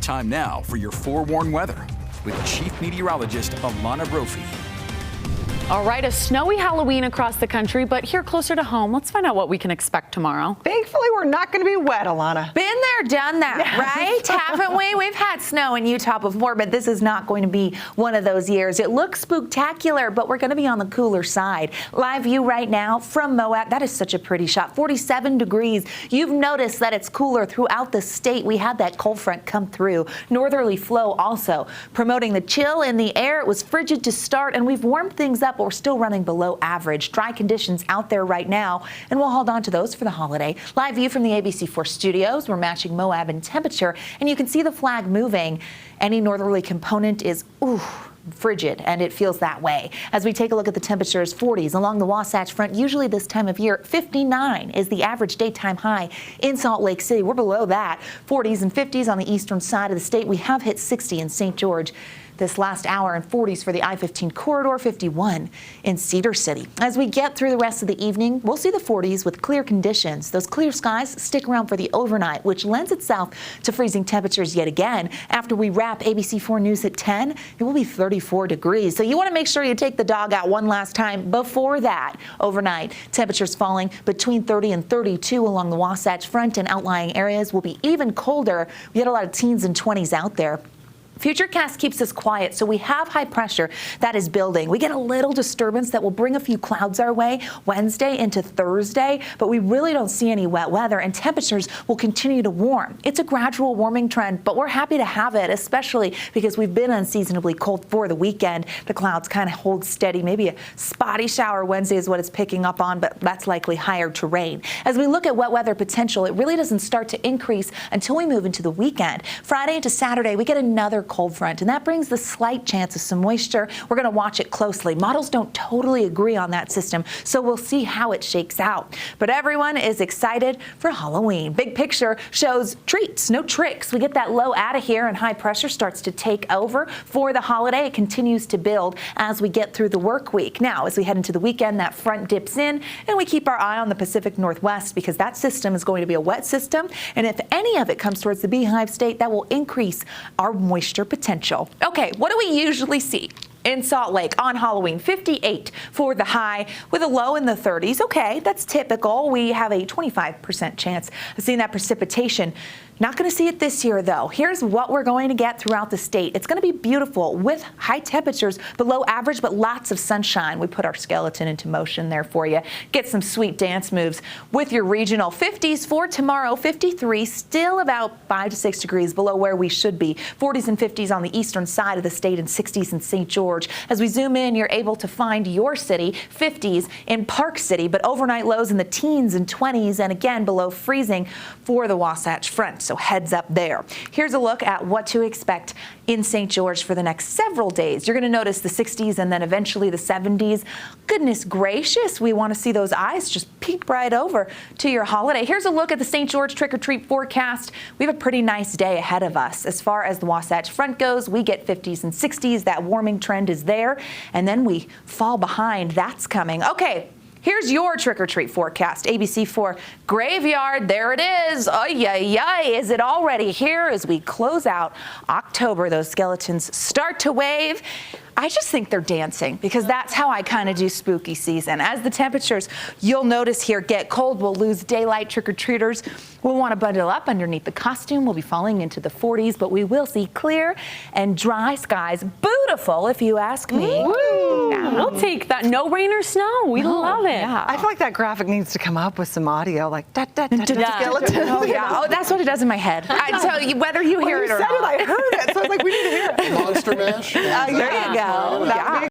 Time now for your forewarned weather with Chief Meteorologist Alana Brophy. All right, a snowy Halloween across the country, but here closer to home, let's find out what we can expect tomorrow. Thankfully, we're not going to be wet, Alana. Been there, done that, yes. right? Haven't we? We've had snow in Utah before, but this is not going to be one of those years. It looks spooktacular, but we're going to be on the cooler side. Live view right now from Moab. That is such a pretty shot. 47 degrees. You've noticed that it's cooler throughout the state. We had that cold front come through. Northerly flow also promoting the chill in the air. It was frigid to start, and we've warmed things up, but we're still running below average. Dry conditions out there right now, and we'll hold on to those for the holiday. Live view from the ABC4 studios. We're matching Moab in temperature, and you can see the flag moving. Any northerly component is frigid, and it feels that way. As we take a look at the temperatures, 40s along the Wasatch Front. Usually this time of year, 59 is the average daytime high in Salt Lake City. We're below that. 40s and 50s on the eastern side of the state. We have hit 60 in St. George this last hour, and 40s for the I-15 corridor, 51 in Cedar City. As we get through the rest of the evening, we'll see the 40s with clear conditions. Those clear skies stick around for the overnight, which lends itself to freezing temperatures yet again. After we wrap ABC4 News at 10, it will be 34 degrees. So you want to make sure you take the dog out one last time before that. Overnight, temperatures falling between 30 and 32 along the Wasatch Front, and outlying areas will be even colder. We had a lot of teens and 20s out there. Futurecast keeps us quiet, so we have high pressure that is building. We get a little disturbance that will bring a few clouds our way Wednesday into Thursday, but we really don't see any wet weather, and temperatures will continue to warm. It's a gradual warming trend, but we're happy to have it, especially because we've been unseasonably cold for the weekend. The clouds kind of hold steady. Maybe a spotty shower Wednesday is what it's picking up on, but that's likely higher to rain. As we look at wet weather potential, it really doesn't start to increase until we move into the weekend. Friday into Saturday, we get another cold front, and that brings the slight chance of some moisture. We're going to watch it closely. Models don't totally agree on that system, so we'll see how it shakes out. But everyone is excited for Halloween. Big picture shows treats, no tricks. We get that low out of here, and high pressure starts to take over for the holiday. It continues to build as we get through the work week. Now, as we head into the weekend, that front dips in, and we keep our eye on the Pacific Northwest, because that system is going to be a wet system, and if any of it comes towards the Beehive State, that will increase our moisture potential. Okay, what do we usually see in Salt Lake on Halloween? 58 for the high with a low in the 30s. Okay, that's typical. We have a 25% chance of seeing that precipitation. Not going to see it this year, though. Here's what we're going to get throughout the state. It's going to be beautiful with high temperatures below average, but lots of sunshine. We put our skeleton into motion there for you. Get some sweet dance moves with your regional. 50s for tomorrow, 53, still about 5 to 6 degrees below where we should be. 40s and 50s on the eastern side of the state, and 60s in St. George. As we zoom in, you're able to find your city. 50s in Park City, but overnight lows in the teens and 20s, and again below freezing for the Wasatch Front. So heads up there. Here's a look at what to expect in St. George for the next several days. You're going to notice the 60s and then eventually the 70s. Goodness gracious, we want to see those eyes just peek right over to your holiday. Here's a look at the St. George trick-or-treat forecast. We have a pretty nice day ahead of us. As far as the Wasatch Front goes, we get 50s and 60s. That warming trend is there, and then we fall behind. That's coming. Okay. Here's your trick-or-treat forecast. ABC4 Graveyard, there it is. Ay, ay, ay. Is it already here as we close out October? Those skeletons start to wave. I just think they're dancing, because that's how I kind of do spooky season. As the temperatures, you'll notice here, get cold, we'll lose daylight. Trick-or-treaters will want to bundle up underneath the costume. We'll be falling into the 40s, but we will see clear and dry skies. Beautiful, if you ask me. Yeah, we'll take that. No rain or snow. We love it. Yeah. I feel like that graphic needs to come up with some audio, like skeleton. Oh, yeah. Oh, that's what it does in my head. I tell you, whether you hear it or not. I heard it, so I was like, we need to hear it. Monster Mash. There you go. Yeah.